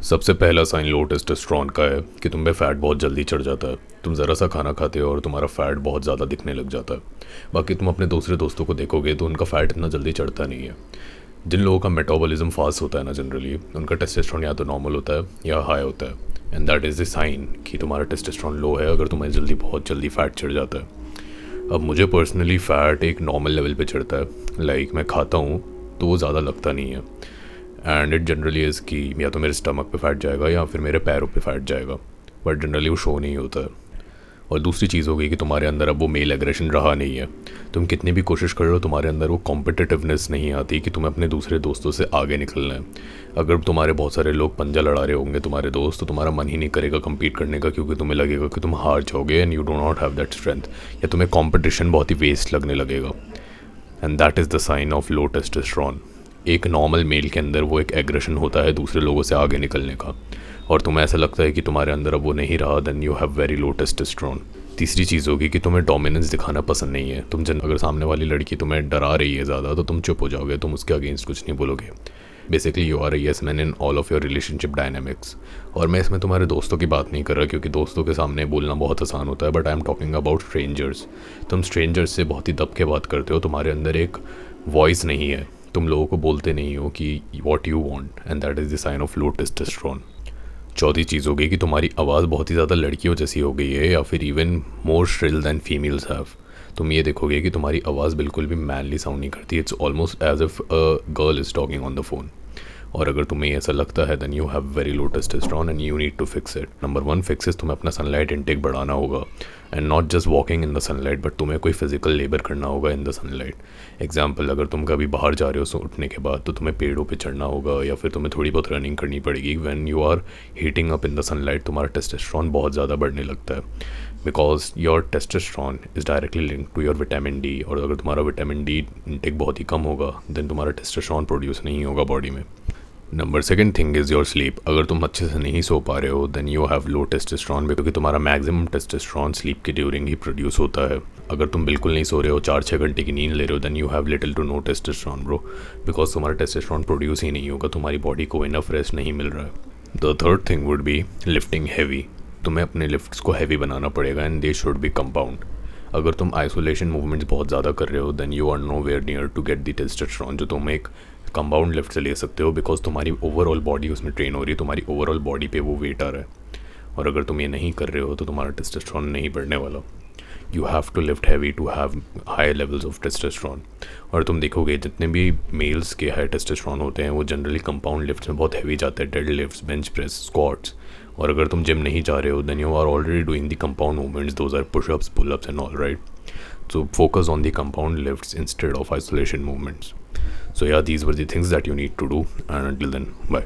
सबसे पहला साइन लो टेस्टोस्टेरोन का है कि तुम पे फैट बहुत जल्दी चढ़ जाता है। तुम ज़रा सा खाना खाते हो और तुम्हारा फैट बहुत ज़्यादा दिखने लग जाता है। बाकी तुम अपने दूसरे दोस्तों को देखोगे तो उनका फैट इतना जल्दी चढ़ता नहीं है। जिन लोगों का मेटाबॉलिज्म फास्ट होता है ना, जनरली उनका टेस्टोस्टेरोन या तो नॉर्मल होता है या हाई होता है, and that is the sign कि तुम्हारा टेस्टोस्टेरोन लो है अगर तुम्हें जल्दी बहुत जल्दी फैट चढ़ जाता है। अब मुझे पर्सनली फ़ैट एक नॉर्मल लेवल पे चढ़ता है, लाइक मैं खाता हूँ तो वो ज़्यादा लगता नहीं है, एंड इट जनरली इज़ कि या तो मेरे स्टमक पे फैट जाएगा या फिर मेरे पैरों पे फैट जाएगा, बट जनरली वो शो नहीं होता है। और दूसरी चीज़ हो गई कि तुम्हारे अंदर अब वो मेल एग्रेशन रहा नहीं है। तुम कितनी भी कोशिश कर रहे हो, तुम्हारे अंदर वो कॉम्पिटिटिवनेस नहीं आती कि तुम्हें अपने दूसरे दोस्तों से आगे निकलना है। अगर तुम्हारे बहुत सारे लोग पंजा लड़ा रहे होंगे तुम्हारे दोस्त, तो तुम्हारा मन ही नहीं करेगा कम्पीट करने का, क्योंकि तुम्हें लगेगा कि तुम हार जाओगे and you do not have that strength, या तुम्हें कॉम्पिटिशन बहुत ही वेस्ट लगने लगेगा। And that is the sign of low testosterone. एक नॉर्मल मेल के अंदर वो एक एग्रेशन होता है दूसरे लोगों से आगे निकलने का, और तुम्हें ऐसा लगता है कि तुम्हारे अंदर अब वो नहीं रहा, then you have very low testosterone. तीसरी चीज़ होगी कि तुम्हें डोमिनेंस दिखाना पसंद नहीं है। अगर सामने वाली लड़की तुम्हें डरा रही है ज़्यादा, तो तुम चुप हो जाओगे, तुम उसके अगेंस्ट कुछ नहीं बोलोगे। Basically you are a yes man in all of your relationship dynamics. और मैं इसमें तुम्हारे दोस्तों की बात नहीं कर रहा, क्योंकि दोस्तों के सामने बोलना बहुत आसान होता है, but I am talking about strangers. तुम स्ट्रेंजर्स से बहुत ही दब के बात करते हो, तुम्हारे अंदर एक वॉइस नहीं है, तुम लोगों को बोलते नहीं हो कि what you want, and that is the sign of low testosterone. चौथी चीज़ हो गई कि तुम्हारी आवाज़ बहुत ही ज़्यादा लड़कियों जैसी हो गई है, या फिर even more thrill than females have. तुम ये देखोगे कि तुम्हारी आवाज़ बिल्कुल भी मैनली साउंड नहीं करती, it's almost as if a girl is talking on the phone. और अगर तुम्हें ऐसा लगता है, then you have very low testosterone and you need to fix it. Number one fix is तुम्हें अपना सनलाइट इनटेक बढ़ाना होगा, and not just walking in the sunlight, but तुम्हें कोई फिजिकल लेबर करना होगा इन द सनलाइट। एग्जाम्पल, अगर तुम कभी बाहर जा रहे हो उठने के बाद, तो तुम्हें पेड़ों पे चढ़ना होगा, या फिर तुम्हें थोड़ी बहुत रनिंग करनी पड़ेगी। When you are heating up in the sunlight, तुम्हारा टेस्टोस्टेरोन बहुत ज़्यादा बढ़ने लगता है, because your testosterone is directly link to your vitamin D. और अगर तुम्हारा विटामिन डी इनटेक बहुत ही कम होगा, देन तुम्हारा टेस्टोस्टेरोन प्रोड्यूस नहीं होगा बॉडी में। Number second thing is your sleep. अगर तुम अच्छे से नहीं सो पा रहे हो, then you have low testosterone, क्योंकि तुम्हारा मैक्सिमम टेस्टोस्टेरोन स्लीप के ड्यूरिंग ही प्रोड्यूस होता है। अगर तुम बिल्कुल नहीं सो रहे हो, 4-6 घंटे की नींद ले रहे हो, then you have little to no testosterone bro, because तुम्हारा टेस्टोस्टेरोन प्रोड्यूस ही नहीं होगा, तुम्हारी बॉडी को इनफ रेस्ट नहीं मिल रहा है। The third thing would be lifting heavy. तुम्हें अपने लिफ्ट्स को हैवी बनाना पड़ेगा, and they should be compound. अगर तुम आइसोलेशन मूवमेंट्स बहुत ज़्यादा कर रहे हो, then you are nowhere near to get the testosterone जो तुम एक कंपाउंड लिफ्ट से ले सकते हो, बिकॉज तुम्हारी ओवरऑल बॉडी उसमें ट्रेन हो रही है, तुम्हारी ओवरऑल बॉडी पे वो वेट आ रहा है। और अगर तुम ये नहीं कर रहे हो, तो तुम्हारा टेस्टोस्टेरोन नहीं बढ़ने वाला। You have to lift heavy to have high levels of testosterone. और तुम देखोगे जितने भी मेल्स के हाई टेस्टोस्टेरोन होते हैं, वो जनरली कंपाउंड लिफ्ट्स में बहुत हैवी जाते हैं, deadlifts, bench press, squats. और अगर तुम जिम नहीं जा रहे हो, then you are already doing the compound movements, those are pushups, pullups and all, right? So focus on the compound lifts instead of isolation movements. So yeah, these were the things that you need to do, and until then, bye.